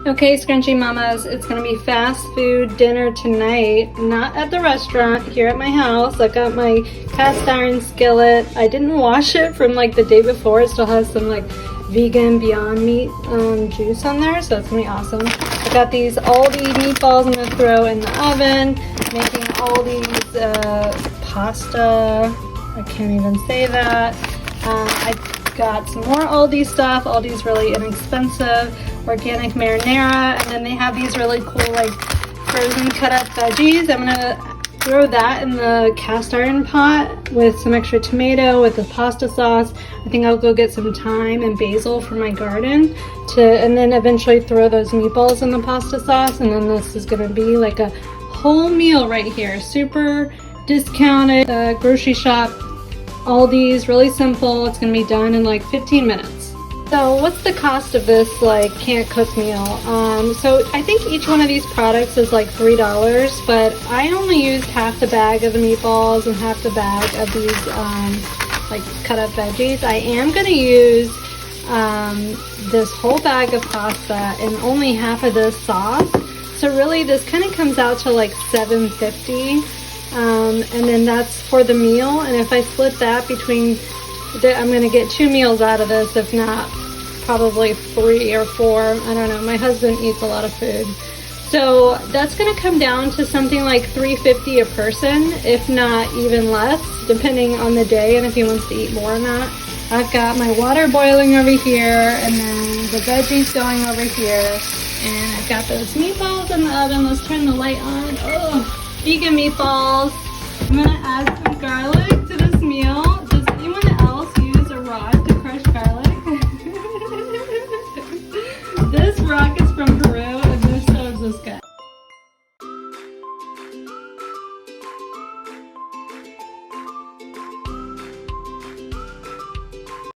Okay, Scrunchy Mamas, it's gonna be fast food dinner tonight, not at the restaurant, here at my house. I got my cast iron skillet. I didn't wash it from like the day before. It still has some like vegan Beyond Meat juice on there, so that's gonna be awesome. I got these Aldi meatballs I'm gonna throw in the oven, making Aldi's pasta. I can't even say that. I got some more Aldi stuff. Aldi's really inexpensive. Organic marinara, and then they have these really cool like frozen cut up veggies. I'm gonna throw that in the cast iron pot with some extra tomato with the pasta sauce. I think I'll go get some thyme and basil from my garden and then eventually throw those meatballs in the pasta sauce, and then this is gonna be like a whole meal right here. Super discounted grocery shop. Aldi's, really simple. It's gonna be done in like 15 minutes. So what's the cost of this like can't cook meal? So I think each one of these products is like $3, but I only used half the bag of the meatballs and half the bag of these like cut up veggies. I am gonna use this whole bag of pasta and only half of this sauce. So really this kind of comes out to like $7.50, and then that's for the meal. And if I split that between I'm gonna get 2 meals out of this, if not probably 3 or 4. I don't know. My husband eats a lot of food. So that's gonna come down to something like $3.50 a person, if not even less, depending on the day and if he wants to eat more or not. I've got my water boiling over here, and then the veggies going over here, and I've got those meatballs in the oven. Let's turn the light on. Oh, vegan meatballs. I'm gonna add some garlic to this meal.